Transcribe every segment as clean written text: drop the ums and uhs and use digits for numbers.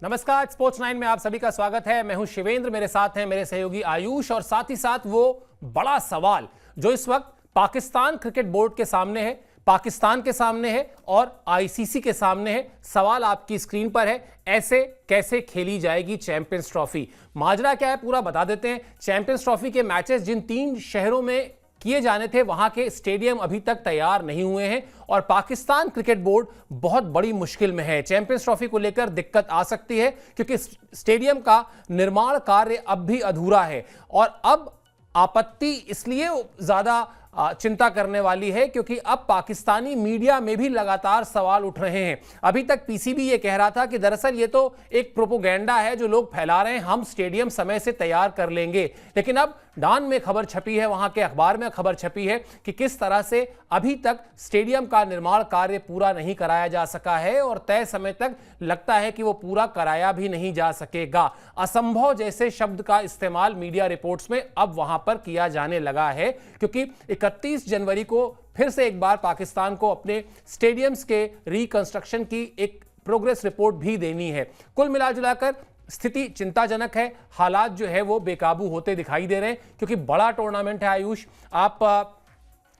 नमस्कार, स्पोर्ट्स 9 में आप सभी का स्वागत है। मैं हूं शिवेंद्र, मेरे साथ हैं मेरे सहयोगी आयुष और साथ ही साथ वो बड़ा सवाल जो इस वक्त पाकिस्तान क्रिकेट बोर्ड के सामने है, पाकिस्तान के सामने है और आईसीसी के सामने है। सवाल आपकी स्क्रीन पर है, ऐसे कैसे खेली जाएगी चैंपियंस ट्रॉफी? माजरा क्या है पूरा बता देते हैं। चैंपियंस ट्रॉफी के मैचेस जिन 3 शहरों में किए जाने थे वहां के स्टेडियम अभी तक तैयार नहीं हुए हैं और पाकिस्तान क्रिकेट बोर्ड बहुत बड़ी मुश्किल में है। चैंपियंस ट्रॉफी को लेकर दिक्कत आ सकती है क्योंकि स्टेडियम का निर्माण कार्य अब भी अधूरा है और अब आपत्ति इसलिए ज्यादा चिंता करने वाली है क्योंकि अब पाकिस्तानी मीडिया में भी लगातार सवाल उठ रहे हैं। अभी तक पीसीबी ये कह रहा था कि दरअसल ये तो एक प्रोपोगेंडा है जो लोग फैला रहे हैं, हम स्टेडियम समय से तैयार कर लेंगे। लेकिन अब डान में खबर छपी है, वहां के अखबार में खबर छपी है कि किस तरह से अभी तक स्टेडियम का निर्माण कार्य पूरा नहीं कराया जा सका है और तय समय तक लगता है कि वो पूरा कराया भी नहीं जा सकेगा। असंभव जैसे शब्द का इस्तेमाल मीडिया रिपोर्ट्स में अब वहां पर किया जाने लगा है क्योंकि 31 जनवरी को फिर से एक बार पाकिस्तान को अपने स्टेडियम्स के रिकंस्ट्रक्शन की एक प्रोग्रेस रिपोर्ट भी देनी है। कुल मिलाजुलाकर स्थिति चिंताजनक है, हालात जो है वो बेकाबू होते दिखाई दे रहे हैं क्योंकि बड़ा टूर्नामेंट है आयुष। आप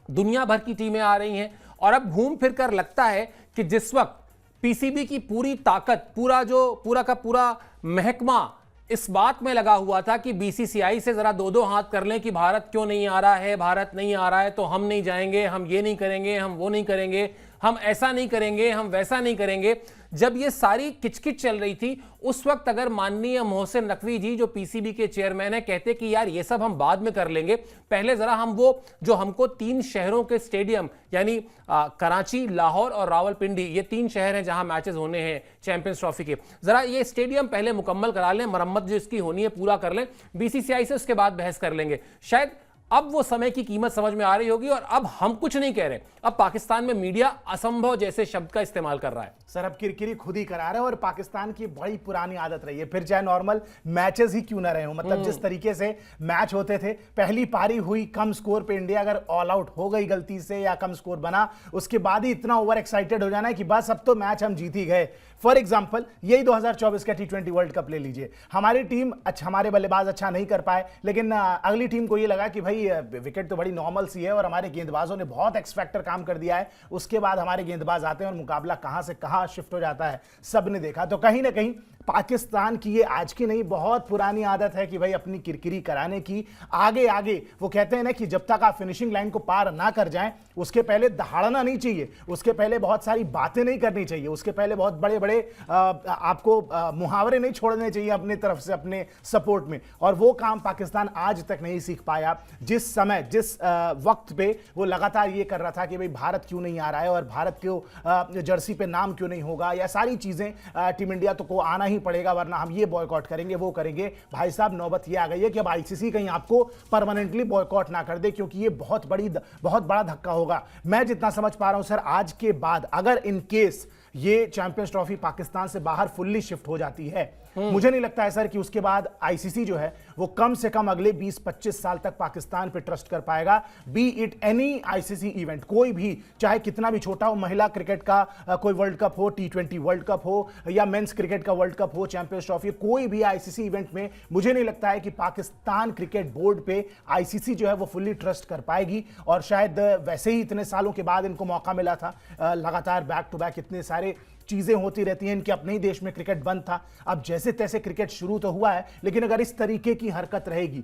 दुनिया भर की टीमें आ रही हैं और अब घूम फिर कर लगता है कि जिस वक्त पीसीबी की पूरी ताकत, पूरा का पूरा महकमा इस बात में लगा हुआ था कि बीसीसीआई से जरा दो हाथ कर लें कि भारत क्यों नहीं आ रहा है, भारत नहीं आ रहा है तो हम नहीं जाएंगे, हम ये नहीं करेंगे, हम वो नहीं करेंगे, हम ऐसा नहीं करेंगे, हम वैसा नहीं करेंगे। जब ये सारी किचकिच चल रही थी उस वक्त अगर माननीय मोहसिन नकवी जी जो पीसीबी के चेयरमैन है कहते कि यार ये सब हम बाद में कर लेंगे, पहले जरा हम वो जो हमको 3 शहरों के स्टेडियम यानी कराची, लाहौर और रावलपिंडी, ये 3 शहर हैं जहां मैचेस होने हैं चैंपियंस ट्रॉफी के, जरा ये स्टेडियम पहले मुकम्मल करा लें, मरम्मत जो इसकी होनी है पूरा कर लें, बीसीसीआई से उसके बाद बहस कर लेंगे। शायद अब वो समय की कीमत समझ में आ रही होगी और अब हम कुछ नहीं कह रहे, अब पाकिस्तान में मीडिया असंभव जैसे शब्द का इस्तेमाल कर रहा है। सर अब किरकिरी खुद ही करा रहे हैं और पाकिस्तान की बड़ी पुरानी आदत रही है, फिर चाहे नॉर्मल मैचेस ही क्यों ना रहे हो। मतलब जिस तरीके से मैच होते थे, पहली पारी हुई कम स्कोर पे, इंडिया अगर ऑल आउट हो गई गलती से या कम स्कोर बना, उसके बाद ही इतना ओवर एक्साइटेड हो जाना है कि बस अब तो मैच हम जीत ही गए। फॉर एग्जाम्पल यही 2024 का T20 वर्ल्ड कप ले लीजिए, हमारी टीम अच्छा, हमारे बल्लेबाज अच्छा नहीं कर पाए, लेकिन अगली टीम को ये लगा कि भाई विकेट तो बड़ी नॉर्मल सी है और हमारे गेंदबाजों ने बहुत एक्स फैक्टर काम कर दिया है। उसके बाद हमारे गेंदबाज आते हैं और मुकाबला कहां से कहां शिफ्ट हो जाता है सबने देखा। तो कहीं ना कहीं पाकिस्तान की ये आज की नहीं बहुत पुरानी आदत है कि भाई अपनी किरकिरी कराने की। आगे आगे वो कहते हैं ना कि जब तक आप फिनिशिंग लाइन को पार ना कर जाएं उसके पहले दहाड़ना नहीं चाहिए, उसके पहले बहुत सारी बातें नहीं करनी चाहिए, उसके पहले बहुत बड़े बड़े आपको मुहावरे नहीं छोड़ने चाहिए अपनी तरफ से अपने सपोर्ट में। और वो काम पाकिस्तान आज तक नहीं सीख पाया। जिस समय जिस वक्त पे वो लगातार ये कर रहा था कि भाई भारत क्यों नहीं आ रहा है और भारत क्यों जर्सी पे नाम क्यों नहीं होगा, या सारी चीजें टीम इंडिया तो को आना ही पड़ेगा वरना हम ये बॉयकॉट करेंगे वो करेंगे। भाई साहब नौबत ये आ गई है कि अब आईसीसी कहीं आपको परमानेंटली बॉयकॉट ना कर दे, क्योंकि ये बहुत बड़ा धक्का होगा। मैं जितना समझ पा रहा हूं सर, आज के बाद अगर इन केस ये चैंपियंस ट्रॉफी पाकिस्तान से बाहर फुल्ली शिफ्ट हो जाती है, मुझे नहीं लगता है सर कि उसके बाद आईसीसी जो है वो कम से कम अगले 20-25 साल तक पाकिस्तान पे ट्रस्ट कर पाएगा। B it any ICC event, कोई भी चाहे कितना भी छोटा हो, महिला क्रिकेट का कोई वर्ल्ड कप हो, T20 वर्ल्ड कप हो या मेंस क्रिकेट का वर्ल्ड कप हो, चैंपियंस ट्रॉफी, कोई भी आईसीसी इवेंट में मुझे नहीं लगता है कि पाकिस्तान क्रिकेट बोर्ड पे आईसीसी जो है वो फुल्ली ट्रस्ट कर पाएगी। और शायद वैसे ही इतने सालों के बाद इनको मौका मिला था, लगातार बैक टू बैक इतने सारे चीजें होती रहती हैं, इनके अपने ही देश में क्रिकेट बंद था, अब जैसे तैसे क्रिकेट शुरू तो हुआ है, लेकिन अगर इस तरीके की हरकत रहेगी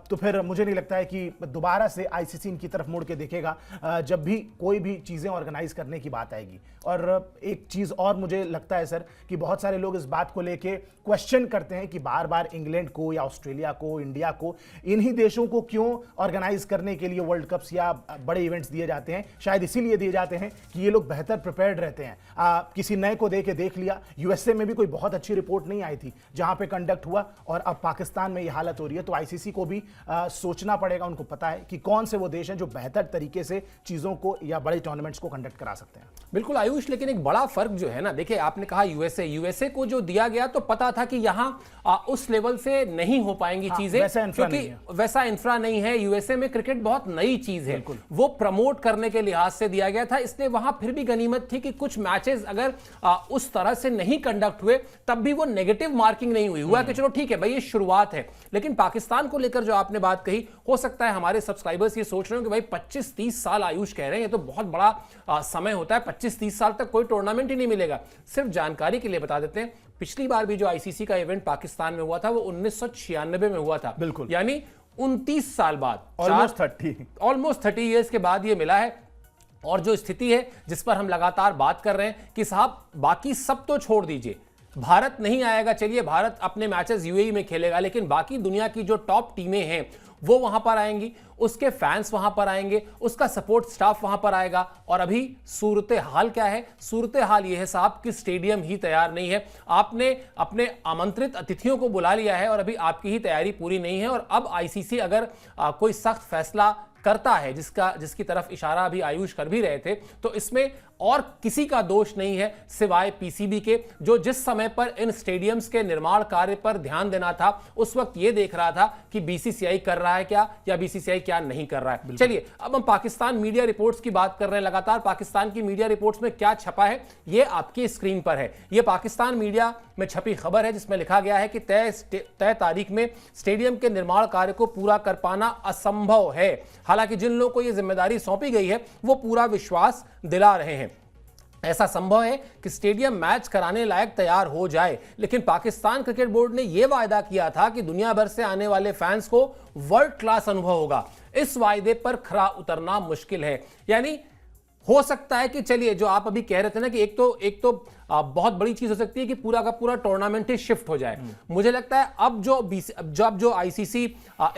तो फिर मुझे नहीं लगता है कि दोबारा से आईसीसी इनकी तरफ मुड़ के देखेगा जब भी कोई भी चीजें ऑर्गेनाइज करने की बात आएगी। और एक चीज और मुझे लगता है सर कि बहुत सारे लोग इस बात को लेके क्वेश्चन करते हैं कि बार बार इंग्लैंड को या ऑस्ट्रेलिया को, इंडिया को, इन्हीं देशों को क्यों ऑर्गेनाइज करने के लिए वर्ल्ड कप्स या बड़े इवेंट्स दिए जाते हैं। शायद इसीलिए दिए जाते हैं कि ये लोग बेहतर प्रिपेयर्ड रहते हैं। किसी नए को देख लिया, यूएसए में भी कोई बहुत अच्छी रिपोर्ट नहीं आई थी जहां पे कंडक्ट हुआ और अब पाकिस्तान में ये हालत हो रही है। तो आईसीसी को भी सोचना पड़ेगा, उनको पता है कि कौन से वो देश हैं जो बेहतर तरीके से चीजों को या बड़े टूर्नामेंट्स को कंडक्ट करा सकते हैं। बिल्कुल आयुष, लेकिन एक बड़ा फर्क जो है ना, देखिए आपने कहा यूएसए को जो दिया गया तो पता था कि यहां उस लेवल से नहीं हो पाएंगी चीजें, क्योंकि वैसा इंफ्रा नहीं है। यूएसए में क्रिकेट बहुत नई चीज है, वो प्रमोट करने के लिहाज से दिया गया था, इसलिए वहां फिर भी गनीमत थी कि कुछ मैचेस अगर उस तरह से नहीं कंडक्ट हुए, तब भी वो नेगेटिव मार्किंग नहीं हुआ कि चलो ठीक है भाई ये शुरुआत है। लेकिन पाकिस्तान को लेकर जो आपने बात कही, हो सकता है हमारे सब्सक्राइबर्स ये सोच रहे हो कि भाई 25-30 साल आयुष कह रहे हैं, ये तो बहुत बड़ा समय होता है, 25-30 साल तक कोई टूर्नामेंट ही नहीं मिलेगा। सिर्फ जानकारी के लिए बता देते हैं, पिछली बार भी जो आईसीसी का इवेंट पाकिस्तान में हुआ था वो 1996 में हुआ था, बिल्कुल, यानी 29 साल बाद, ऑलमोस्ट 30 ईयर्स के बाद ये मिला है। और जो स्थिति है जिस पर हम लगातार बात कर रहे हैं कि साहब बाकी सब तो छोड़ दीजिए, भारत नहीं आएगा, चलिए भारत अपने मैचेस यूएई में खेलेगा, लेकिन बाकी दुनिया की जो टॉप टीमें हैं वो वहां पर आएंगी, उसके फैंस वहां पर आएंगे, उसका सपोर्ट स्टाफ वहां पर आएगा। और अभी सूरत हाल क्या है? सूरत हाल यह है साहब कि स्टेडियम ही तैयार नहीं है। आपने अपने आमंत्रित अतिथियों को बुला लिया है और अभी आपकी ही तैयारी पूरी नहीं है। और अब आईसीसी अगर कोई सख्त फैसला करता है, जिसकी तरफ इशारा अभी आयुष कर भी रहे थे, तो इसमें और किसी का दोष नहीं है सिवाय पीसीबी के, जो जिस समय पर इन स्टेडियम्स के निर्माण कार्य पर ध्यान देना था उस वक्त यह देख रहा था कि बीसीसीआई कर रहा है क्या या बीसीसीआई क्या नहीं कर रहा है। चलिए अब हम पाकिस्तान मीडिया रिपोर्ट्स की बात कर रहे हैं। लगातार पाकिस्तान की मीडिया रिपोर्ट्स में क्या छपा है यह आपकी स्क्रीन पर है। यह पाकिस्तान मीडिया में छपी खबर है जिसमें लिखा गया है कि तय तारीख में स्टेडियम के निर्माण कार्य को पूरा कर पाना असंभव है। हालांकि जिन लोगों को यह जिम्मेदारी सौंपी गई है वो पूरा विश्वास दिला रहे हैं। ऐसा संभव है कि स्टेडियम मैच कराने लायक तैयार हो जाए, लेकिन पाकिस्तान क्रिकेट बोर्ड ने यह वायदा किया था कि दुनिया भर से आने वाले फैंस को वर्ल्ड क्लास अनुभव होगा। इस वायदे पर खरा उतरना मुश्किल है। यानी हो सकता है कि चलिए जो आप अभी कह रहे थे ना कि एक तो बहुत बड़ी चीज हो सकती है कि पूरा का पूरा टूर्नामेंट ही शिफ्ट हो जाए। मुझे लगता है अब जो आईसीसी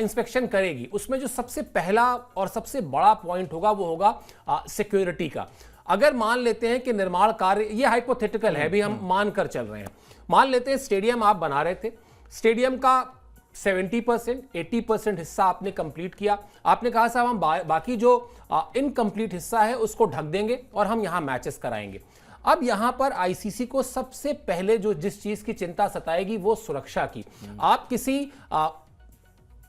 इंस्पेक्शन करेगी उसमें जो सबसे पहला और सबसे बड़ा पॉइंट होगा वो होगा सिक्योरिटी का। अगर मान लेते हैं कि निर्माण कार्य, ये हाइपोथेटिकल है, भी हम मान कर चल रहे हैं, मान लेते हैं स्टेडियम आप बना रहे थे, स्टेडियम का 70% 80% हिस्सा आपने कंप्लीट किया, आपने कहा साहब हम बाकी जो इनकम्प्लीट हिस्सा है उसको ढक देंगे और हम यहां मैचेस कराएंगे। अब यहां पर आईसीसी को सबसे पहले जिस चीज की चिंता सताएगी वो सुरक्षा की। आप किसी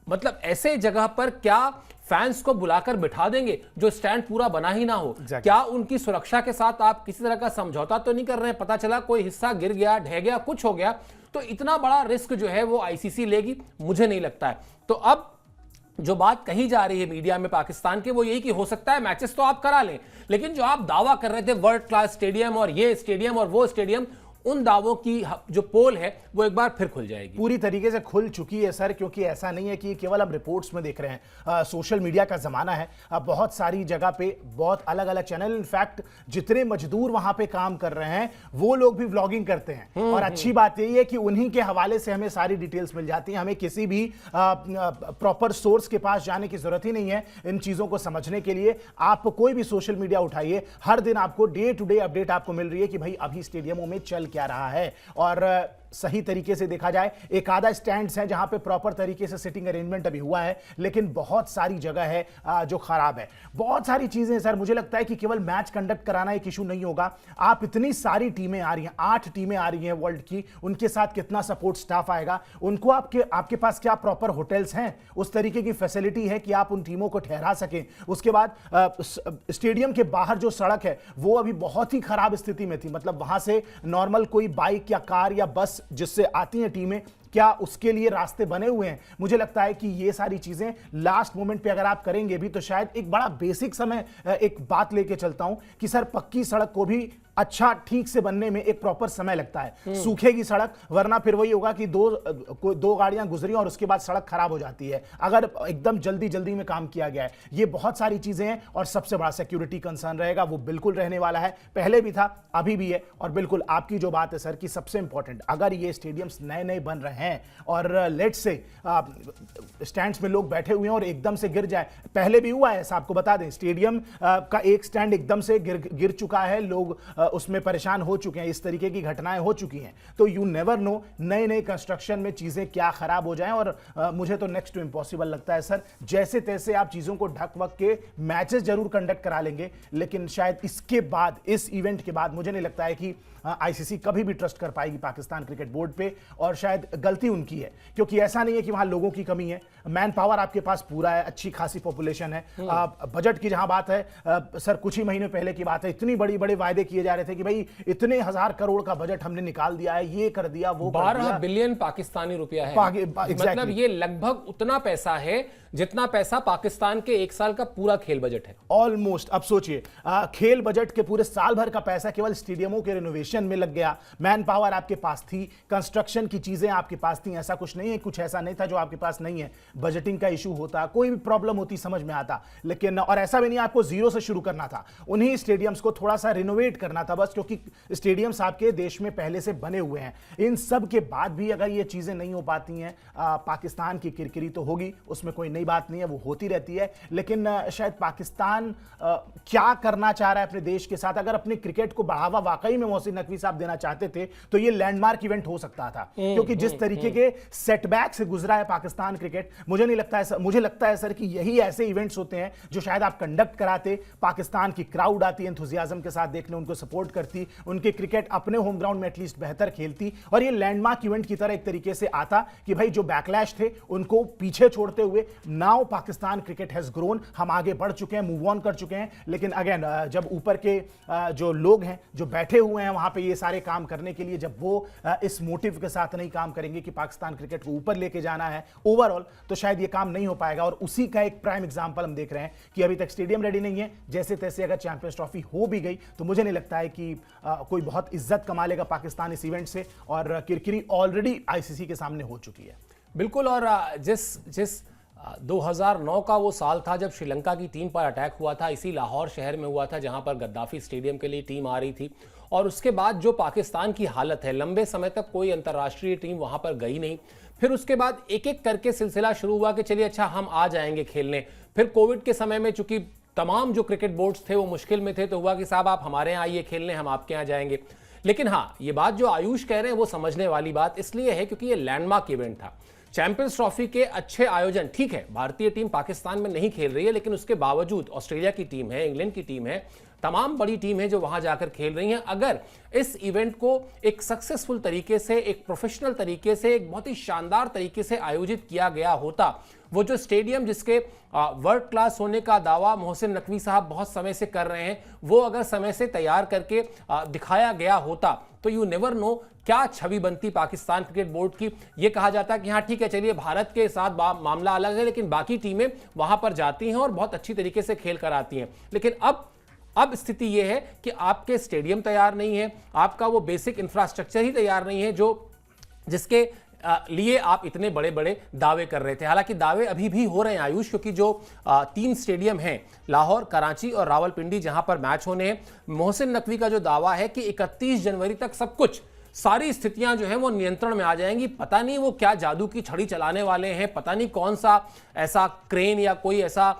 मतलब ऐसे जगह पर क्या फैंस को बुलाकर बिठा देंगे जो स्टैंड पूरा बना ही ना हो? क्या उनकी सुरक्षा के साथ आप किसी तरह का समझौता तो नहीं कर रहे हैं? पता चला कोई हिस्सा गिर गया, ढह गया, कुछ हो गया, तो इतना बड़ा रिस्क जो है वो आईसीसी लेगी? मुझे नहीं लगता है। तो अब जो बात कही जा रही है मीडिया में पाकिस्तान के, वो यही कि हो सकता है मैचेस तो आप करा लें, लेकिन जो आप दावा कर रहे थे वर्ल्ड क्लास स्टेडियम और ये स्टेडियम और वो स्टेडियम, उन दावों की जो पोल है वो एक बार फिर खुल जाएगी। पूरी तरीके से खुल चुकी है सर, क्योंकि ऐसा नहीं है कि केवल हम रिपोर्ट्स में देख रहे हैं। सोशल मीडिया का जमाना है, बहुत सारी जगह पे बहुत अलग अलग चैनल, इनफैक्ट जितने मजदूर वहां पे काम कर रहे हैं वो लोग भी व्लॉगिंग करते हैं। और अच्छी बात यही है कि उन्हीं के हवाले से हमें सारी डिटेल्स मिल जाती हैं। हमें किसी भी प्रॉपर सोर्स के पास जाने की जरूरत ही नहीं है इन चीजों को समझने के लिए। आप कोई भी सोशल मीडिया उठाइए, हर दिन आपको डे टू डे अपडेट आपको मिल रही है कि भाई अभी स्टेडियमों में चल क्या रहा है। और सही तरीके से देखा जाए, एक आधा स्टैंड्स हैं जहां पे प्रॉपर तरीके से सिटिंग अरेंजमेंट अभी हुआ है, लेकिन बहुत सारी जगह है जो खराब है। बहुत सारी चीजें सर, मुझे लगता है कि केवल मैच कंडक्ट कराना एक इशू नहीं होगा। आप इतनी सारी टीमें आ रही हैं, 8 टीमें आ रही हैं वर्ल्ड की, उनके साथ कितना सपोर्ट स्टाफ आएगा, उनको आपके पास क्या प्रॉपर होटल्स हैं, उस तरीके की फैसिलिटी है कि आप उन टीमों को ठहरा सकें। उसके बाद स्टेडियम के बाहर जो सड़क है वो अभी बहुत ही खराब स्थिति में थी, मतलब वहां से नॉर्मल कोई बाइक या कार या बस जिससे आती हैं टीमें, क्या उसके लिए रास्ते बने हुए हैं? मुझे लगता है कि ये सारी चीजें लास्ट मोमेंट पे अगर आप करेंगे भी तो शायद एक बड़ा बेसिक समय, एक बात लेके चलता हूं कि सर पक्की सड़क को भी अच्छा ठीक से बनने में एक प्रॉपर समय लगता है। सूखेगी सड़क, वरना फिर वही होगा कि दो गाड़ियां गुजरी और उसके बाद सड़क खराब हो जाती है अगर एकदम जल्दी में काम किया गया है। ये बहुत सारी चीजें हैं और सबसे बड़ा सिक्योरिटी कंसर्न रहेगा, वो बिल्कुल रहने वाला है, पहले भी था अभी भी है। और बिल्कुल आपकी जो बात है सर की सबसे इंपॉर्टेंट, अगर ये स्टेडियम्स नए बन रहे हैं और लेट्स से स्टैंड्स में लोग बैठे हुए हैं और एकदम से गिर जाए, पहले भी हुआ है ऐसा, आपको बता दें स्टेडियम का एक स्टैंड एकदम से गिर चुका है, लोग उसमें परेशान हो चुके हैं, इस तरीके की घटनाएं हो चुकी हैं। तो यू नेवर नो नए कंस्ट्रक्शन में चीजें क्या खराब हो जाएं। और मुझे तो नेक्स्ट टू इम्पॉसिबल लगता है सर, जैसे तैसे आप चीजों को ढक वक के मैचेस जरूर कंडक्ट करा लेंगे, लेकिन शायद इसके बाद, इस इवेंट के बाद मुझे नहीं लगता है कि आईसीसी कभी भी ट्रस्ट कर पाएगी पाकिस्तान क्रिकेट बोर्ड पे। और शायद गलती उनकी है, क्योंकि ऐसा नहीं है कि वहां लोगों की कमी है, मैन पावर आपके पास पूरा है, अच्छी खासी पॉपुलेशन है। बजट की जहां बात है सर, कुछ ही महीने पहले की बात है, इतनी बड़े वायदे किए जा जा रहे थे कि भाई इतने 1000 करोड़ का बजट हमने निकाल दिया है, ये कर दिया, वो कर 12 दिया। बिलियन पाकिस्तानी रुपया है। exactly. मतलब ये लगभग उतना पैसा है जितना पैसा पाकिस्तान के एक साल का पूरा खेल बजट है ऑलमोस्ट। अब सोचिए, खेल बजट के पूरे साल भर का पैसा केवल स्टेडियमों के रिनोवेशन में लग गया। मैन पावर आपके पास थी, कंस्ट्रक्शन की चीजें आपके पास थी, ऐसा कुछ नहीं है, कुछ ऐसा नहीं था जो आपके पास नहीं है। बजटिंग का इशू होता, कोई भी प्रॉब्लम होती, समझ में आता, लेकिन और ऐसा भी नहीं आपको जीरो से शुरू करना था, उन्हीं स्टेडियम्स को थोड़ा सा रिनोवेट करना था बस, क्योंकि स्टेडियम्स आपके देश में पहले से बने हुए हैं। इन सब के बाद भी अगर ये चीजें नहीं हो पाती हैं, पाकिस्तान की किरकिरी तो होगी, उसमें कोई नई बात नहीं है, वो होती रहती है। लेकिन शायद पाकिस्तान क्या करना चाह रहा है अपने देश के साथ, अगर अपने क्रिकेट को बढ़ावा वाकई में मोहसिन नकवी साहब देना चाहते थे तो ये लैंडमार्क इवेंट हो सकता था। क्योंकि जिस तरीके के सेटबैक से गुजरा है पाकिस्तान क्रिकेट, मुझे लगता है सर कि यही ऐसे इवेंट्स होते हैं जो शायद आप कंडक्ट कराते, पाकिस्तान की क्राउड आती एंथुसियाज्म के साथ देखने, उनको सपोर्ट करती, उनके क्रिकेट अपने होम ग्राउंड में एटलीस्ट बेहतर खेलती, और ये लैंडमार्क इवेंट की तरह एक तरीके से आता कि भाई जो बैकलैश थे उनको पीछे छोड़ते हुए now Pakistan cricket has grown, हम आगे बढ़ चुके हैं, मूव ऑन कर चुके हैं। लेकिन अगेन जब ऊपर के जो लोग हैं जो बैठे हुए हैं वहां पे ये सारे काम करने के लिए, जब वो इस मोटिव के साथ नहीं काम करेंगे कि पाकिस्तान क्रिकेट को ऊपर लेके जाना है ओवरऑल, तो शायद ये काम नहीं हो पाएगा। और उसी का एक प्राइम एग्जांपल हम देख रहे हैं कि अभी तक स्टेडियम रेडी नहीं है। जैसे तैसे अगर चैंपियंस ट्रॉफी हो भी गई तो मुझे नहीं लगता है कि कोई बहुत इज्जत कमा लेगा पाकिस्तान इस इवेंट से, और किरकिरी ऑलरेडी आईसीसी के सामने हो चुकी है। बिल्कुल। और जिस 2009 का वो साल था जब श्रीलंका की टीम पर अटैक हुआ था, इसी लाहौर शहर में हुआ था जहां पर गद्दाफी स्टेडियम के लिए टीम आ रही थी, और उसके बाद जो पाकिस्तान की हालत है, लंबे समय तक कोई अंतर्राष्ट्रीय टीम वहां पर गई नहीं। फिर उसके बाद एक एक करके सिलसिला शुरू हुआ कि चलिए अच्छा हम आ जाएंगे खेलने। फिर कोविड के समय में चूंकि तमाम जो क्रिकेट बोर्ड्स थे वो मुश्किल में थे, तो हुआ कि साहब आप हमारे यहाँ आइए खेलने, हम आपके यहाँ जाएंगे। लेकिन हाँ, ये बात जो आयुष कह रहे हैं वो समझने वाली बात इसलिए है क्योंकि ये लैंडमार्क इवेंट था। चैंपियंस ट्रॉफी के अच्छे आयोजन, ठीक है भारतीय टीम पाकिस्तान में नहीं खेल रही है, लेकिन उसके बावजूद ऑस्ट्रेलिया की टीम है, इंग्लैंड की टीम है, तमाम बड़ी टीम है जो वहां जाकर खेल रही हैं। अगर इस इवेंट को एक सक्सेसफुल तरीके से, एक प्रोफेशनल तरीके से, एक बहुत ही शानदार तरीके से आयोजित किया गया होता, वो जो स्टेडियम जिसके वर्ल्ड क्लास होने का दावा मोहसिन नकवी साहब बहुत समय से कर रहे हैं, वो अगर समय से तैयार करके दिखाया गया होता तो यू नेवर नो क्या छवि बनती पाकिस्तान क्रिकेट बोर्ड की। ये कहा जाता है कि हाँ ठीक है चलिए भारत के साथ मामला अलग है, लेकिन बाकी टीमें वहां पर जाती हैं और बहुत अच्छी तरीके से खेल कर आती हैं। लेकिन अब स्थिति यह है कि आपके स्टेडियम तैयार नहीं है, आपका वो बेसिक इंफ्रास्ट्रक्चर ही तैयार नहीं है जो जिसके लिए आप इतने बड़े बड़े दावे कर रहे थे। हालांकि दावे अभी भी हो रहे हैं आयुष, क्योंकि जो 3 स्टेडियम हैं, लाहौर, कराची और रावलपिंडी, जहां पर मैच होने हैं, मोहसिन नकवी का जो दावा है कि 31 जनवरी तक सब कुछ, सारी स्थितियां जो हैं वो नियंत्रण में आ जाएंगी। पता नहीं वो क्या जादू की छड़ी चलाने वाले हैं, पता नहीं कौन सा ऐसा क्रेन या कोई ऐसा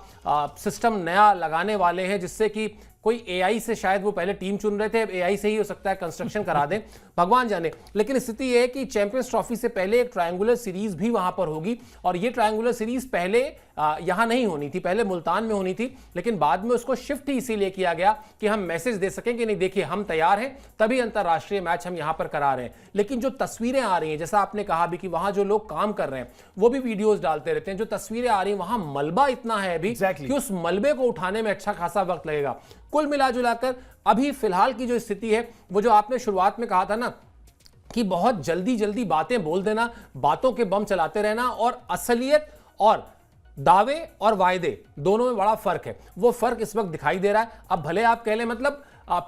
सिस्टम नया लगाने वाले हैं जिससे कि कोई एआई से, शायद वो पहले टीम चुन रहे थे, अब एआई से ही हो सकता है कंस्ट्रक्शन करा दें, भगवान जाने। लेकिन स्थिति यह है कि चैंपियंस ट्रॉफी से पहले एक ट्रायंगुलर सीरीज भी वहां पर होगी, और ये ट्रायंगुलर सीरीज पहले यहां नहीं होनी थी, पहले मुल्तान में होनी थी, लेकिन बाद में उसको शिफ्ट ही इसीलिए किया गया कि हम मैसेज दे सकें कि नहीं देखिए हम तैयार हैं, तभी अंतरराष्ट्रीय मैच हम यहां पर करा रहे हैं। लेकिन जो तस्वीरें आ रही हैं, जैसा आपने कहा भी कि वहां जो लोग काम कर रहे हैं वो भी वीडियोज डालते रहते हैं, जो तस्वीरें आ रही हैं वहां मलबा इतना है अभी कि उस मलबे को उठाने में अच्छा खासा वक्त लगेगा। कुल मिला जुलाकर अभी फिलहाल की जो स्थिति है, वो जो आपने शुरुआत में कहा था ना कि बहुत जल्दी जल्दी बातें बोल देना, बातों के बम चलाते रहना, और असलियत और दावे और वायदे दोनों में बड़ा फर्क है, वो फर्क इस वक्त दिखाई दे रहा है। अब भले आप कह लें मतलब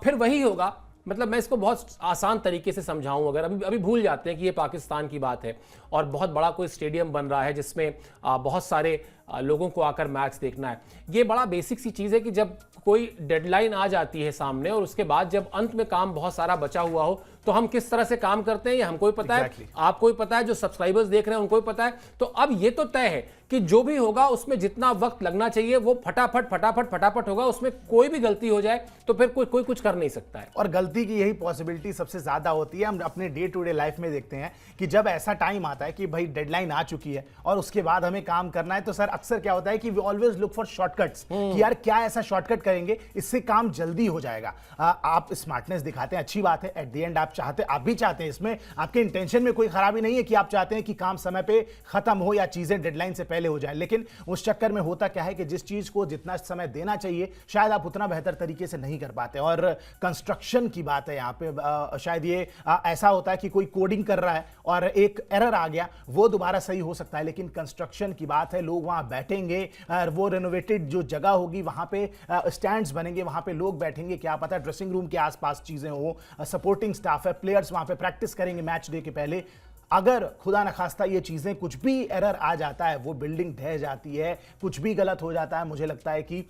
फिर वही होगा, मतलब मैं इसको बहुत आसान तरीके से समझाऊं, अगर अभी भूल जाते हैं कि ये पाकिस्तान की बात है और बहुत बड़ा कोई स्टेडियम बन रहा है जिसमें बहुत सारे लोगों को आकर मैच देखना है। ये बड़ा बेसिक सी चीज़ है कि जब कोई डेडलाइन आ जाती है सामने और उसके बाद जब अंत में काम बहुत सारा बचा हुआ हो तो हम किस तरह से काम करते हैं ये हमको ही पता है, आपको ही पता है, जो सब्सक्राइबर्स देख रहे हैं उनको ही पता है। तो अब ये तो तय है कि जो भी होगा उसमें जितना वक्त लगना चाहिए वो फटाफट होगा, उसमें कोई भी गलती हो जाए तो फिर कोई कुछ कर नहीं सकता है। और गलती की यही पॉसिबिलिटी सबसे ज्यादा होती है। हम अपने डे टू डे लाइफ में देखते हैं कि जब ऐसा टाइम आता है कि भाई डेडलाइन आ चुकी है और उसके बाद हमें काम करना है, तो सर अक्सर क्या होता है कि we always look for shortcuts कि यार क्या ऐसा शॉर्टकट करेंगे इससे काम जल्दी हो जाएगा। आप स्मार्टनेस दिखाते हैं, अच्छी बात है। एट द एंड आप भी चाहते हैं, इसमें आपके इंटेंशन में कोई खराबी नहीं है कि आप चाहते हैं कि काम समय पे खत्म हो या चीजें डेडलाइन से पहले हो जाए, लेकिन उस चक्कर में होता क्या है कि जिस चीज को जितना समय देना चाहिए शायद आप उतना बेहतर तरीके से नहीं कर पाते। और कंस्ट्रक्शन की बात है यहाँ पे, शायद ये ऐसा होता है कि कोई कोडिंग कर रहा है और एक एरर आ गया, वो दोबारा सही हो सकता है, लेकिन कंस्ट्रक्शन की बात है, लोग वहां बैठेंगे, वो रेनोवेटेड जो जगह होगी वहां पे स्टैंड्स बनेंगे, वहां पे लोग बैठेंगे, क्या पता है ड्रेसिंग रूम के आसपास चीजें हो, सपोर्टिंग स्टाफ है, प्लेयर्स वहां पे प्रैक्टिस करेंगे मैच डे के पहले। अगर खुदा न खास्ता ये चीजें कुछ भी एरर आ जाता है, वो बिल्डिंग ढह जाती है, कुछ भी गलत हो जाता है, मुझे लगता है कि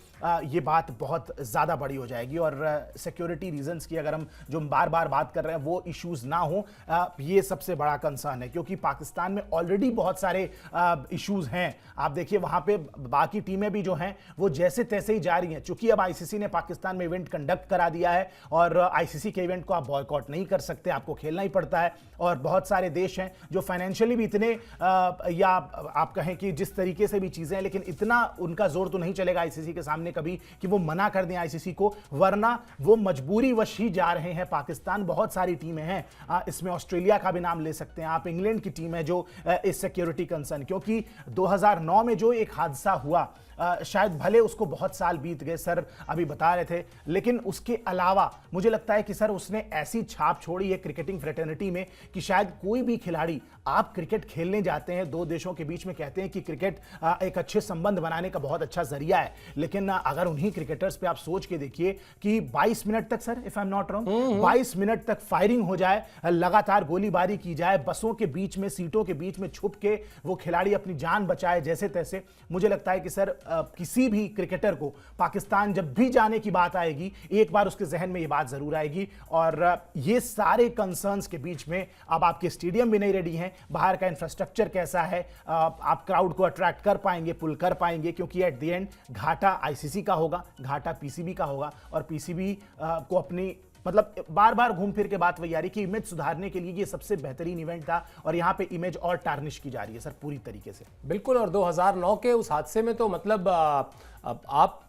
ये बात बहुत ज्यादा बड़ी हो जाएगी। और सिक्योरिटी रीजंस की अगर हम जो बार बार बात कर रहे हैं वो इश्यूज ना हो, ये सबसे बड़ा कंसर्न है, क्योंकि पाकिस्तान में ऑलरेडी बहुत सारे इश्यूज हैं। आप देखिए वहां पे बाकी टीमें भी जो हैं वो जैसे तैसे ही जा रही हैं, चूंकि अब आईसीसी ने पाकिस्तान में इवेंट कंडक्ट करा दिया है और आईसीसी के इवेंट को आप बॉयकॉट नहीं कर सकते, आपको खेलना ही पड़ता है। और बहुत सारे देश हैं जो फाइनेंशियली भी इतने या आप कहें कि जिस तरीके से भी चीजें हैं, लेकिन इतना उनका जोर तो नहीं चलेगा आईसीसी के सामने कभी कि वो मना कर दें आईसीसी को, वरना वो मजबूरी वश ही जा रहे हैं। पाकिस्तान बहुत सारी टीमें हैं, इसमें ऑस्ट्रेलिया का भी नाम ले सकते हैं आप, इंग्लैंड की टीम है जो इस सिक्योरिटी कंसर्न, क्योंकि 2009 में जो एक हादसा हुआ, शायद भले उसको बहुत साल बीत गए, सर अभी बता रहे थे, लेकिन उसके अलावा मुझे लगता है कि सर उसने ऐसी छाप छोड़ी है क्रिकेटिंग फ्रेटर्निटी में कि शायद कोई भी खिलाड़ी, आप क्रिकेट खेलने जाते हैं, दो देशों के बीच में कहते हैं कि क्रिकेट एक अच्छे संबंध बनाने का बहुत अच्छा जरिया है, लेकिन अगर उन्हीं क्रिकेटर्स पे आप सोच के देखिए कि 22 मिनट तक, sir if I am not wrong, 22 minute तक फायरिंग हो जाए, लगातार गोलीबारी की जाए, बसों के बीच में, सीटों के बीच में छुप के वो खिलाड़ी अपनी जान बचाए जैसे तैसे, मुझे लगता है कि सर किसी भी क्रिकेटर को पाकिस्तान जब भी जाने की बात आएगी, एक बार उसके जहन में ये बात जरूर आएगी। और ये सारे कंसर्न्स के बीच में अब आपके स्टेडियम भी नहीं रेडी हैं, बाहर का इंफ्रास्ट्रक्चर कैसा है, आप क्राउड को अट्रैक्ट कर पाएंगे, पुल कर पाएंगे, क्योंकि एट द एंड घाटा आईसीसी का होगा, घाटा पीसीबी का होगा, और पीसीबी को अपनी मतलब बार बार घूम फिर के बात वही आ रही कि इमेज सुधारने के लिए ये सबसे बेहतरीन इवेंट था, और यहां पे इमेज और टार्निश की जा रही है सर पूरी तरीके से। बिल्कुल। और 2009 के उस हादसे में तो मतलब आप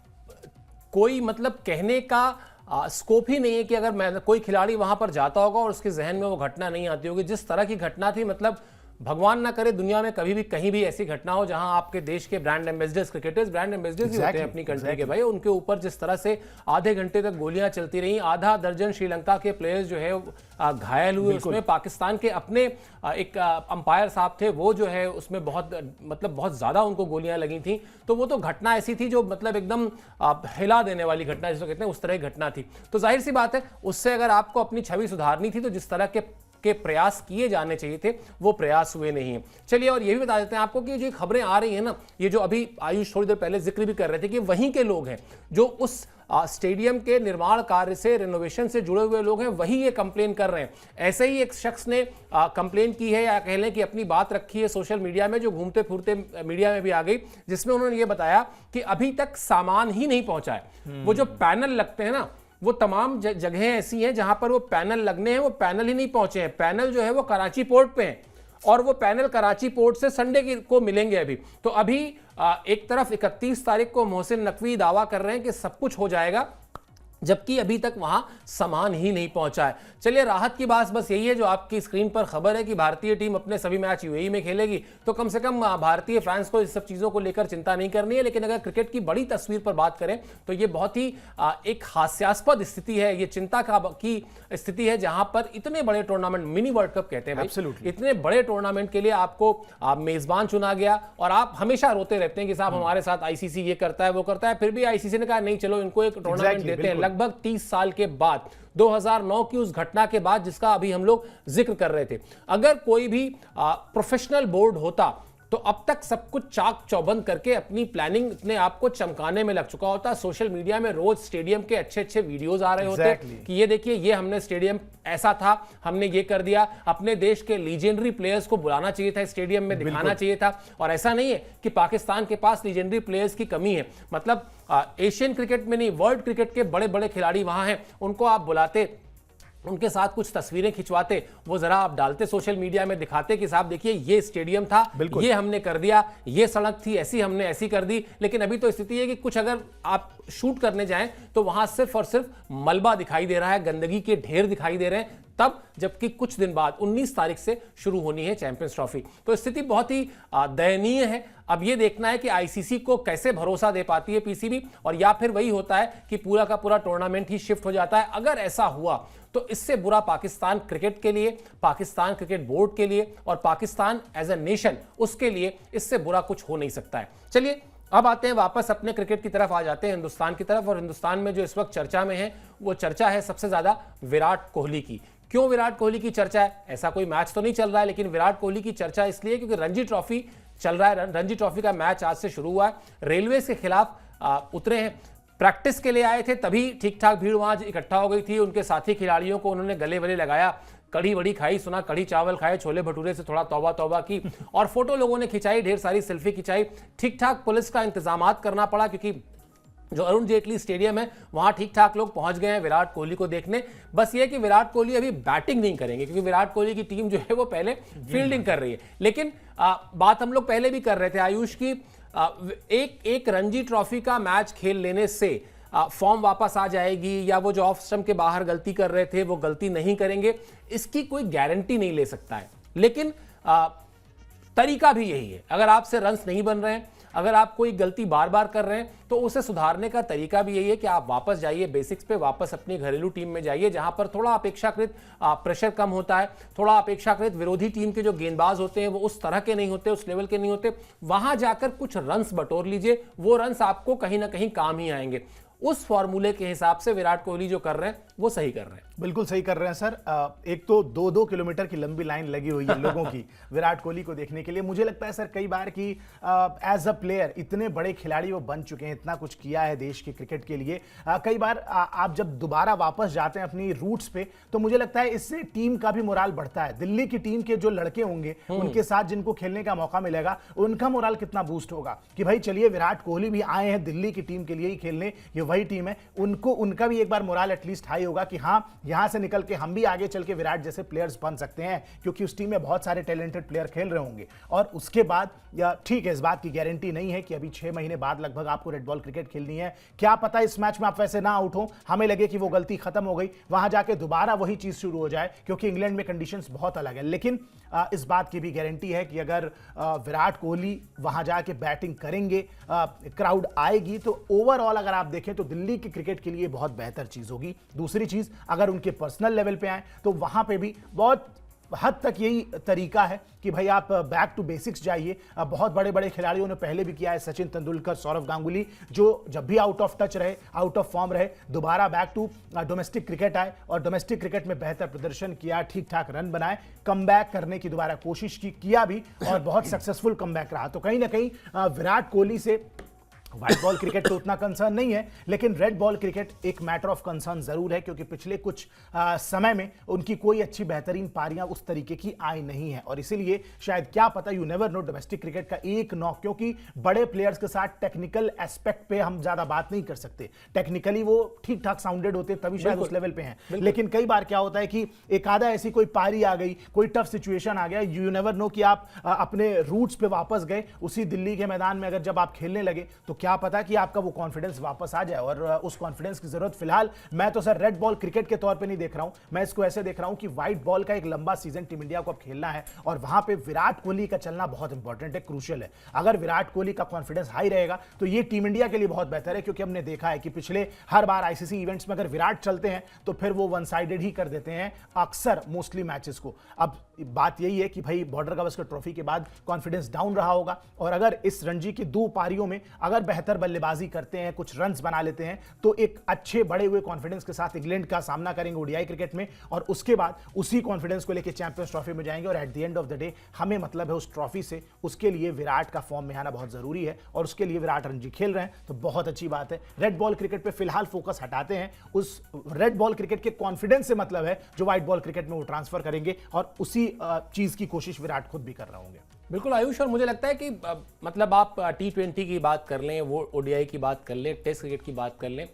कोई मतलब कहने का स्कोप ही नहीं है कि अगर मैं कोई खिलाड़ी वहां पर जाता होगा और उसके जहन में वो घटना नहीं आती होगी। जिस तरह की घटना थी, मतलब भगवान ना करे दुनिया में कभी भी कहीं भी ऐसी घटना हो जहां आपके देश के brand ambassadors, cricketers brand ambassadors ही होते हैं अपनी कंट्री के भाई, उनके ऊपर जिस तरह से आधे घंटे तक गोलियां चलती रही, आधा दर्जन श्रीलंका के प्लेयर्स जो है घायल हुए, उसमें पाकिस्तान के अपने एक अंपायर साहब थे, वो जो है उसमें बहुत ज्यादा उनको गोलियां लगी थी। तो वो तो घटना ऐसी थी जो मतलब एकदम हिला देने वाली घटना जिसको कहते हैं, उस तरह की घटना थी। तो जाहिर सी बात है, उससे अगर आपको अपनी छवि सुधारनी थी तो जिस तरह के प्रयास किए जाने चाहिए थे वो प्रयास हुए नहीं है। चलिए, और ये भी बता देते हैं आपको कि जो खबरें आ रही हैं ना, ये जो अभी आयुष थोड़ी देर पहले जिक्र भी कर रहे थे कि वहीं के लोग हैं जो उस स्टेडियम के निर्माण कार्य से, रिनोवेशन से जुड़े हुए लोग हैं, वही ये कंप्लेन कर रहे हैं। ऐसे ही एक शख्स ने कंप्लेन की है, या कह लें कि अपनी बात रखी है सोशल मीडिया में, जो घूमते फिरते मीडिया में भी आ गई, जिसमें उन्होंने ये बताया कि अभी तक सामान ही नहीं पहुंचा है। वो जो पैनल लगते हैं ना, वो तमाम जगहें ऐसी हैं जहां पर वो पैनल लगने हैं, वो पैनल ही नहीं पहुंचे हैं। पैनल जो है वो कराची पोर्ट पे हैं, और वो पैनल कराची पोर्ट से संडे को मिलेंगे अभी। तो अभी एक तरफ 31 तारीख को मोहसिन नकवी दावा कर रहे हैं कि सब कुछ हो जाएगा, जबकि अभी तक वहां सामान ही नहीं पहुंचा है। चलिए, राहत की बात बस यही है जो आपकी स्क्रीन पर खबर है कि भारतीय टीम अपने सभी मैच यूएई में खेलेगी, तो कम से कम भारतीय फैंस को इस सब चीज़ों को लेकर चिंता नहीं करनी है। लेकिन अगर क्रिकेट की बड़ी तस्वीर पर बात करें तो ये बहुत ही एक हास्यास्पद स्थिति है, ये चिंता की स्थिति है, जहां पर इतने बड़े टूर्नामेंट, मिनी वर्ल्ड कप कहते हैं भाई, इतने बड़े टूर्नामेंट के लिए आपको मेजबान चुना गया, और आप हमेशा रोते रहते हैं कि साहब हमारे साथ आईसीसी ये करता है वो करता है। फिर भी आईसीसी ने कहा नहीं, चलो इनको एक टूर्नामेंट देते हैं। लगभग 30 साल के बाद, 2009 की उस घटना के बाद जिसका अभी हम लोग जिक्र कर रहे थे, अगर कोई भी प्रोफेशनल बोर्ड होता तो अब तक सब कुछ चाक चौबंद करके अपनी प्लानिंग अपने आप को चमकाने में लग चुका होता। सोशल मीडिया में रोज स्टेडियम के अच्छे अच्छे वीडियोस आ रहे होते कि ये देखिए, ये हमने स्टेडियम ऐसा था, हमने ये कर दिया। अपने देश के लीजेंडरी प्लेयर्स को बुलाना चाहिए था, स्टेडियम में दिखाना चाहिए था। और ऐसा नहीं है कि पाकिस्तान के पास लीजेंडरी प्लेयर्स की कमी है, मतलब एशियन क्रिकेट में नहीं, वर्ल्ड क्रिकेट के बड़े बड़े खिलाड़ी वहां हैं, उनको आप बुलाते उनके साथ कुछ तस्वीरें खिंचवाते, वो जरा आप डालते सोशल मीडिया में, दिखाते कि साहब देखिए ये स्टेडियम था, ये हमने कर दिया, ये सड़क थी ऐसी, हमने ऐसी कर दी। लेकिन अभी तो स्थिति है कि कुछ अगर आप शूट करने जाएं तो वहां सिर्फ और सिर्फ मलबा दिखाई दे रहा है, गंदगी के ढेर दिखाई दे रहे हैं, तब जबकि कुछ दिन बाद 19 तारीख से शुरू होनी है चैंपियंस ट्रॉफी। तो स्थिति बहुत ही दयनीय है। अब यह देखना है कि आईसीसी को कैसे भरोसा दे पाती है पीसीबी, और या फिर वही होता है कि पूरा का पूरा टूर्नामेंट ही शिफ्ट हो जाता है। अगर ऐसा हुआ तो इससे बुरा पाकिस्तान क्रिकेट के लिए, पाकिस्तान क्रिकेट बोर्ड के लिए और पाकिस्तान एज ए नेशन उसके लिए इससे बुरा कुछ हो नहीं सकता है। चलिए अब आते हैं वापस अपने क्रिकेट की तरफ, आ जाते हैं हिंदुस्तान की तरफ। और हिंदुस्तान में जो इस वक्त चर्चा में है वो चर्चा है सबसे ज्यादा विराट कोहली की। क्यों विराट कोहली की चर्चा है? ऐसा कोई मैच तो नहीं चल रहा है, लेकिन विराट कोहली की चर्चा इसलिए क्योंकि रणजी ट्रॉफी चल रहा है। रणजी ट्रॉफी का मैच आज से शुरू हुआ है। रेलवे के खिलाफ उतरे हैं, प्रैक्टिस के लिए आए थे, तभी ठीक ठाक भीड़ वहां इकट्ठा हो गई थी। उनके साथी खिलाड़ियों को उन्होंने गले वले लगाया, कड़ी वड़ी खाई, सुना कड़ी चावल खाए, छोले भटूरे से थोड़ा तौबा तौबा की, और फोटो लोगों ने खिंचाई, ढेर सारी सेल्फी खिंचाई। ठीक ठाक पुलिस का इंतजामात करना पड़ा क्योंकि जो अरुण जेटली स्टेडियम है वहां ठीक ठाक लोग पहुंच गए हैं विराट कोहली को देखने। बस ये कि विराट कोहली अभी बैटिंग नहीं करेंगे क्योंकि विराट कोहली की टीम जो है वो पहले फील्डिंग कर रही है। लेकिन बात हम लोग पहले भी कर रहे थे आयुष की, एक रणजी ट्रॉफी का मैच खेल लेने से फॉर्म वापस आ जाएगी या वो जो ऑफ स्टंप के बाहर गलती कर रहे थे वो गलती नहीं करेंगे, इसकी कोई गारंटी नहीं ले सकता है। लेकिन तरीका भी यही है, अगर आपसे रन्स नहीं बन रहे हैं, अगर आप कोई गलती बार बार कर रहे हैं तो उसे सुधारने का तरीका भी यही है कि आप वापस जाइए बेसिक्स पे, वापस अपनी घरेलू टीम में जाइए जहां पर थोड़ा अपेक्षाकृत प्रेशर कम होता है, थोड़ा अपेक्षाकृत विरोधी टीम के जो गेंदबाज होते हैं वो उस तरह के नहीं होते, उस लेवल के नहीं होते। वहां जाकर कुछ रन्स बटोर लीजिए, वो रन्स आपको कहीं ना कहीं काम ही आएंगे। उस फॉर्मूले के हिसाब से विराट कोहली जो कर रहे हैं वो सही कर रहे हैं। बिल्कुल सही कर रहे हैं सर। एक तो 2-2 किलोमीटर की लंबी लाइन लगी हुई है लोगों की विराट कोहली को देखने के लिए। मुझे लगता है सर कई बार कि एज अ प्लेयर इतने बड़े खिलाड़ी वो बन चुके हैं, इतना कुछ किया है देश के क्रिकेट के लिए। कई बार आप जब दोबारा वापस जाते हैं अपनी रूट्स पे तो मुझे लगता है इससे टीम का भी मोराल बढ़ता है। दिल्ली की टीम के जो लड़के होंगे उनके साथ जिनको खेलने का मौका मिलेगा उनका मोराल कितना बूस्ट होगा कि भाई चलिए विराट कोहली भी आए हैं दिल्ली की टीम के लिए ही खेलने, ये वही टीम है। उनका भी एक बार मोराल एटलीस्ट हाई होगा कि हाँ यहां से निकल के हम भी आगे चल के विराट जैसे प्लेयर्स बन सकते हैं, क्योंकि उस टीम में बहुत सारे टैलेंटेड प्लेयर खेल रहे होंगे। और उसके बाद या ठीक है, इस बात की गारंटी नहीं है कि अभी 6 महीने बाद लगभग आपको रेड बॉल क्रिकेट खेलनी है। क्या पता इस मैच में आप वैसे ना आउट हो, हमें लगे कि वो गलती खत्म हो गई, वहां जाके दोबारा वही चीज शुरू हो जाए, क्योंकि इंग्लैंड में कंडीशंस बहुत अलग है। लेकिन इस बात की भी गारंटी है कि अगर विराट कोहली वहां जाके बैटिंग करेंगे, क्राउड आएगी, तो ओवरऑल अगर आप देखें तो दिल्ली के क्रिकेट के लिए बहुत बेहतर चीज होगी। दूसरी चीज, अगर उनके पर्सनल लेवल पे आए तो वहां पे भी बहुत हद तक यही तरीका है कि भाई आप बैक टू बेसिक्स जाइए। बहुत बड़े बड़े खिलाड़ियों ने पहले भी किया है, सचिन तेंदुलकर, सौरव गांगुली, जो जब भी आउट ऑफ टच रहे, आउट ऑफ फॉर्म रहे, दोबारा बैक टू डोमेस्टिक क्रिकेट आए और डोमेस्टिक क्रिकेट में बेहतर प्रदर्शन किया, ठीक ठाक रन बनाए, कमबैक करने की दोबारा कोशिश किया भी और बहुत सक्सेसफुल कमबैक रहा। तो कहीं ना कहीं विराट कोहली से व्हाइट बॉल क्रिकेट तो उतना कंसर्न नहीं है, लेकिन रेड बॉल क्रिकेट एक मैटर ऑफ कंसर्न जरूर है, क्योंकि पिछले कुछ समय में उनकी कोई अच्छी बेहतरीन पारियां उस तरीके की आई नहीं है। और इसीलिए शायद क्या पता, you never know, domestic cricket का एक नॉक, क्योंकि बड़े प्लेयर्स के साथ टेक्निकल एस्पेक्ट पे हम ज्यादा बात नहीं कर सकते, टेक्निकली वो ठीक ठाक साउंडेड होते तभी शायद उस लेवल पे हैं। लेकिन कई बार क्या होता है कि एक आधा ऐसी कोई पारी आ गई, कोई टफ सिचुएशन आ गया, यू नेवर नो कि आप अपने रूट्स पे वापस गए, उसी दिल्ली के मैदान में अगर जब आप खेलने लगे तो क्या पता कि आपका वो कॉन्फिडेंस वापस आ जाए। और उस कॉन्फिडेंस की जरूरत फिलहाल मैं तो सर रेड बॉल क्रिकेट के तौर पे नहीं देख रहा हूं, मैं इसको ऐसे देख रहा हूं कि व्हाइट बॉल का एक लंबा सीजन टीम इंडिया को अब खेलना है और वहां पे विराट कोहली का चलना बहुत इंपॉर्टेंट है, क्रूशियल है। अगर विराट कोहली का कॉन्फिडेंस हाई रहेगा तो ये टीम इंडिया के लिए बहुत बेहतर है, क्योंकि हमने देखा है कि पिछले हर बार आईसीसी इवेंट्स में अगर विराट चलते हैं तो फिर वो वन साइडेड ही कर देते हैं अक्सर मोस्टली मैचेस को। अब बात यही है कि भाई बॉर्डर गावस्कर ट्रॉफी के बाद कॉन्फिडेंस डाउन रहा होगा, और अगर इस रणजी की 2 पारियों में अगर बेहतर बल्लेबाजी करते हैं, कुछ रन्स बना लेते हैं, तो एक अच्छे बड़े हुए कॉन्फिडेंस के साथ इंग्लैंड का सामना करेंगे ओडीआई क्रिकेट में, और उसके बाद उसी कॉन्फिडेंस को लेकर चैंपियंस ट्रॉफी में जाएंगे। और at the end of the day हमें मतलब है उस ट्रॉफी से, उसके लिए विराट का फॉर्म में आना बहुत जरूरी है, और उसके लिए विराट रणजी खेल रहे हैं तो बहुत अच्छी बात है। रेड बॉल क्रिकेट पे फिलहाल फोकस हटाते हैं, उस रेड बॉल क्रिकेट के कॉन्फिडेंस से मतलब है जो व्हाइट बॉल क्रिकेट में वो ट्रांसफर करेंगे, और उसी चीज की कोशिश विराट खुद भी कर रहे होंगे। बिल्कुल आयुष, और मुझे लगता है कि मतलब आप T20 की बात कर लें, वो ओडीआई की बात कर लें, टेस्ट क्रिकेट की बात कर लें,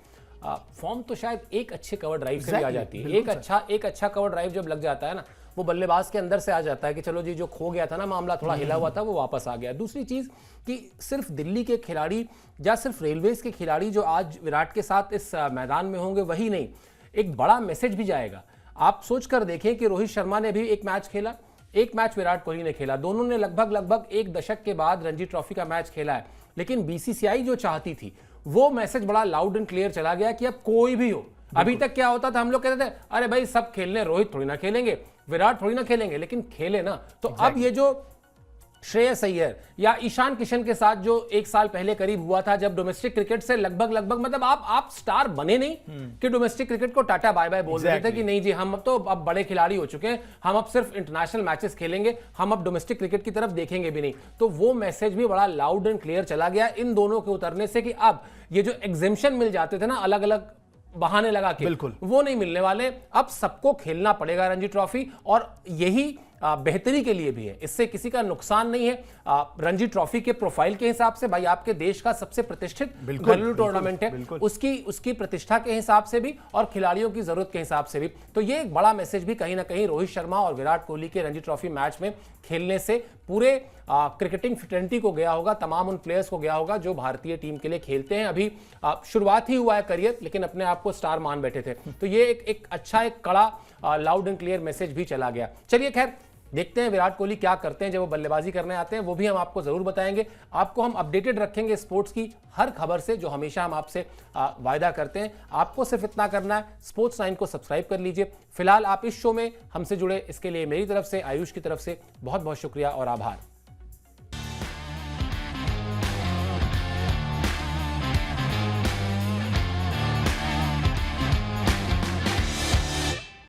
फॉर्म तो शायद एक अच्छे कवर ड्राइव से भी आ जाती है। एक अच्छा कवर ड्राइव जब लग जाता है ना, वो बल्लेबाज के अंदर से आ जाता है कि चलो जी, जो खो गया था ना मामला, थोड़ा हिला हुआ था, वो वापस आ गया। दूसरी चीज कि सिर्फ दिल्ली के खिलाड़ी या सिर्फ रेलवेज के खिलाड़ी जो आज विराट के साथ इस मैदान में होंगे वही नहीं, एक बड़ा मैसेज भी जाएगा। आप सोच कर देखें कि रोहित शर्मा ने भी एक मैच खेला, एक मैच विराट कोहली ने खेला, दोनों ने लगभग एक दशक के बाद रणजी ट्रॉफी का मैच खेला है। लेकिन बीसीसीआई जो चाहती थी वो मैसेज बड़ा लाउड एंड क्लियर चला गया कि अब कोई भी हो। अभी तक क्या होता था, हम लोग कहते थे अरे भाई सब खेलने, रोहित थोड़ी ना खेलेंगे, विराट थोड़ी ना खेलेंगे, लेकिन खेले ना। तो अब ये जो श्रेयस अय्यर या ईशान किशन के साथ जो एक साल पहले करीब हुआ था, जब डोमेस्टिक क्रिकेट से लगभग मतलब आप स्टार बने नहीं कि डोमेस्टिक क्रिकेट को टाटा बाय बाय बोल रहे थे कि नहीं जी, हम अब बड़े खिलाड़ी हो चुके हैं, हम अब सिर्फ इंटरनेशनल मैचेस खेलेंगे, हम अब डोमेस्टिक क्रिकेट की तरफ देखेंगे भी नहीं। तो वो मैसेज भी बड़ा लाउड एंड क्लियर चला गया इन दोनों के उतरने से कि अब ये जो एग्जेम्पशन मिल जाते थे ना अलग अलग बहाने लगा के, बिल्कुल वो नहीं मिलने वाले। अब सबको खेलना पड़ेगा रणजी ट्रॉफी, और यही बेहतरी के लिए भी है, इससे किसी का नुकसान नहीं है। रणजी ट्रॉफी के प्रोफाइल के हिसाब से भाई आपके देश का सबसे प्रतिष्ठित घरेलू टूर्नामेंट है, उसकी प्रतिष्ठा के हिसाब से भी और खिलाड़ियों की जरूरत के हिसाब से भी। तो ये एक बड़ा मैसेज भी कहीं ना कहीं रोहित शर्मा और विराट कोहली के रणजी ट्रॉफी मैच में खेलने से पूरे क्रिकेटिंग फ्रेटर्निटी को गया होगा, तमाम उन प्लेयर्स को गया होगा जो भारतीय टीम के लिए खेलते हैं। अभी शुरुआत ही हुआ है करियर, लेकिन अपने आप को स्टार मान बैठे थे। तो ये एक अच्छा, एक कड़ा लाउड एंड क्लियर मैसेज भी चला गया। चलिए खैर, देखते हैं विराट कोहली क्या करते हैं जब वो बल्लेबाजी करने आते हैं, वो भी हम आपको जरूर बताएंगे। आपको हम अपडेटेड रखेंगे स्पोर्ट्स की हर खबर से, जो हमेशा हम आपसे वायदा करते हैं। आपको सिर्फ इतना करना है, स्पोर्ट्स 9 को सब्सक्राइब कर लीजिए। फिलहाल आप इस शो में हमसे जुड़े, इसके लिए मेरी तरफ से, आयुष की तरफ से बहुत बहुत शुक्रिया और आभार।